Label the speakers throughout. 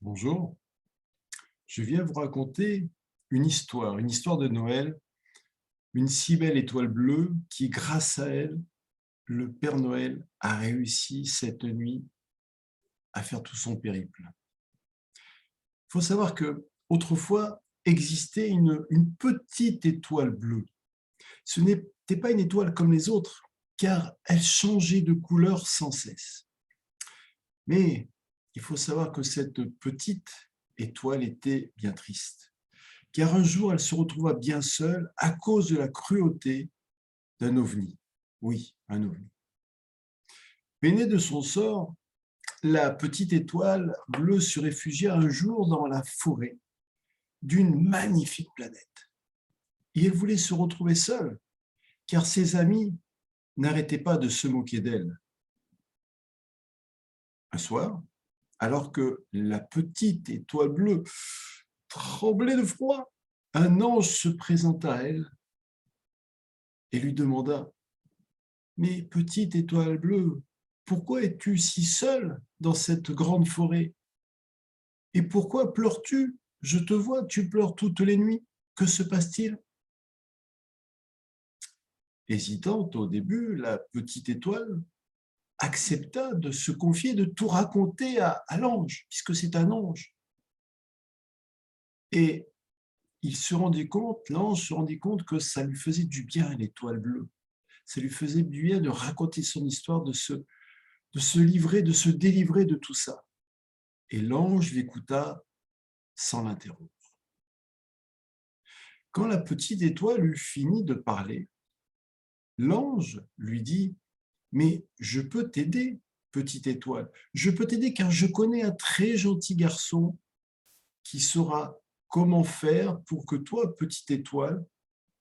Speaker 1: Bonjour, je viens vous raconter une histoire de Noël, une si belle étoile bleue qui, grâce à elle, le Père Noël a réussi cette nuit à faire tout son périple. Il faut savoir que autrefois existait une petite étoile bleue. Ce n'était pas une étoile comme les autres, car elle changeait de couleur sans cesse. Mais il faut savoir que cette petite étoile était bien triste, car un jour elle se retrouva bien seule à cause de la cruauté d'un ovni. Oui, un ovni. Peinée de son sort, la petite étoile bleue se réfugia un jour dans la forêt d'une magnifique planète. Et elle voulait se retrouver seule, car ses amis n'arrêtaient pas de se moquer d'elle. Un soir, alors que la petite étoile bleue tremblait de froid, un ange se présenta à elle et lui demanda: Mais petite étoile bleue, pourquoi es-tu si seule dans cette grande forêt? Et pourquoi pleures-tu? Je te vois, tu pleures toutes les nuits. Que se passe-t-il? Hésitante au début, la petite étoile accepta de se confier, de tout raconter à l'ange, puisque c'est un ange. Et l'ange se rendit compte que ça lui faisait du bien, l'étoile bleue. Ça lui faisait du bien de raconter son histoire, de se livrer, de se délivrer de tout ça. Et l'ange l'écouta sans l'interrompre. Quand la petite étoile eut fini de parler, l'ange lui dit: Mais je peux t'aider, petite étoile. Je peux t'aider car je connais un très gentil garçon qui saura comment faire pour que toi, petite étoile,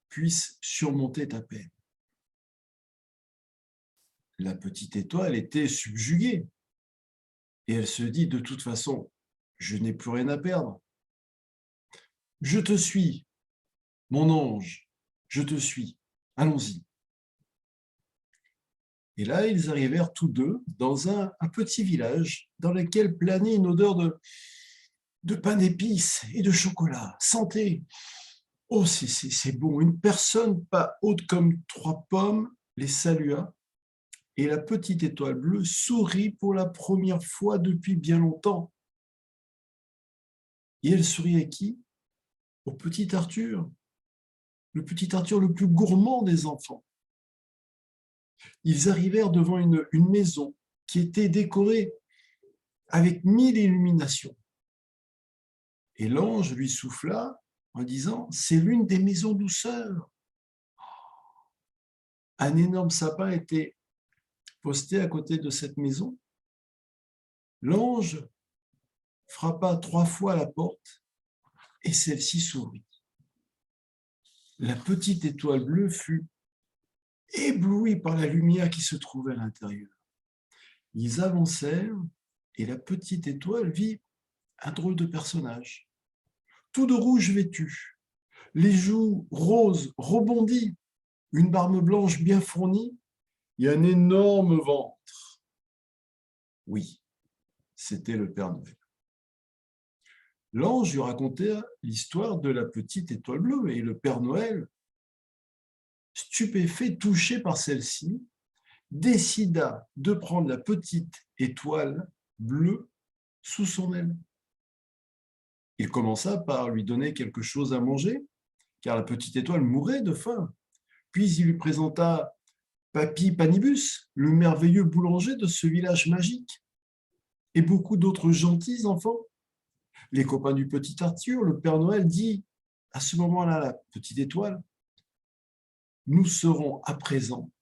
Speaker 1: puisses surmonter ta peine. La petite étoile était subjuguée et elle se dit: De toute façon, je n'ai plus rien à perdre. Je te suis, mon ange, je te suis. Allons-y. Et là, ils arrivèrent tous deux dans un petit village dans lequel planait une odeur de pain d'épices et de chocolat. Santé! Oh, c'est bon. Une personne pas haute comme 3 pommes les salua et la petite étoile bleue sourit pour la première fois depuis bien longtemps. Et elle sourit à qui? Au petit Arthur, le petit Arthur le plus gourmand des enfants. Ils arrivèrent devant une maison qui était décorée avec 1000 illuminations. Et l'ange lui souffla en disant: C'est l'une des maisons douceur. Un énorme sapin était posté à côté de cette maison. L'ange frappa 3 fois à la porte et celle-ci s'ouvrit. La petite étoile bleue fut éblouie par la lumière qui se trouvait à l'intérieur. Ils avancèrent et la petite étoile vit un drôle de personnage, tout de rouge vêtu, les joues roses rebondies, une barbe blanche bien fournie et un énorme ventre. Oui, c'était le Père Noël. L'ange lui racontait l'histoire de la petite étoile bleue et le Père Noël, stupéfait, touché par celle-ci, décida de prendre la petite étoile bleue sous son aile. Il commença par lui donner quelque chose à manger, car la petite étoile mourait de faim. Puis il lui présenta Papy Panibus, le merveilleux boulanger de ce village magique, et beaucoup d'autres gentils enfants. Les copains du petit Arthur, le Père Noël dit à ce moment-là à la petite étoile: Nous serons à présent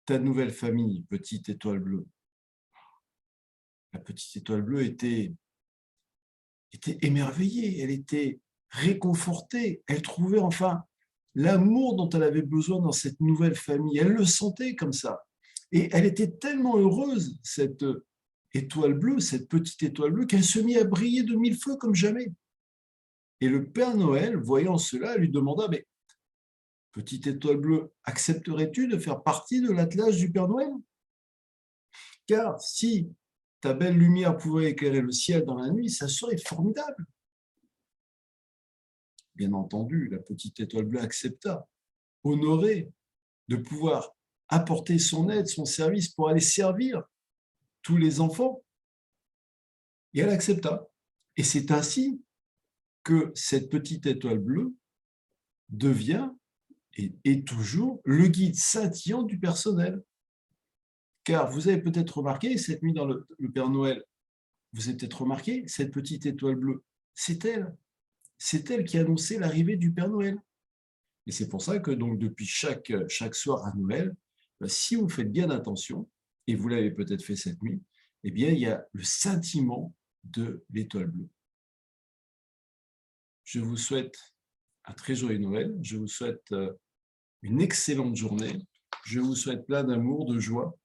Speaker 1: ta nouvelle famille, petite étoile bleue. La petite étoile bleue était émerveillée, elle était réconfortée, elle trouvait enfin l'amour dont elle avait besoin dans cette nouvelle famille. Elle le sentait comme ça. Et elle était tellement heureuse, cette étoile bleue, cette petite étoile bleue, qu'elle se mit à briller de 1000 feux comme jamais. Et le Père Noël, voyant cela, lui demanda: Mais petite étoile bleue, accepterais-tu de faire partie de l'attelage du Père Noël? Car si ta belle lumière pouvait éclairer le ciel dans la nuit, ça serait formidable. » Bien entendu, la petite étoile bleue accepta, honorée de pouvoir apporter son aide, son service pour aller servir tous les enfants. Et elle accepta. Et c'est ainsi que cette petite étoile bleue devient et est toujours le guide scintillant du personnel. Car vous avez peut-être remarqué, cette nuit dans le Père Noël, vous avez peut-être remarqué, cette petite étoile bleue, c'est elle. C'est elle qui annonçait l'arrivée du Père Noël. Et c'est pour ça que donc depuis chaque soir à Noël, si vous faites bien attention, et vous l'avez peut-être fait cette nuit, eh bien, il y a le scintillement de l'étoile bleue. Je vous souhaite un très joyeux Noël. Je vous souhaite une excellente journée. Je vous souhaite plein d'amour, de joie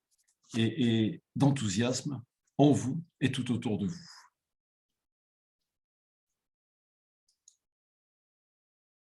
Speaker 1: et d'enthousiasme en vous et tout autour de vous.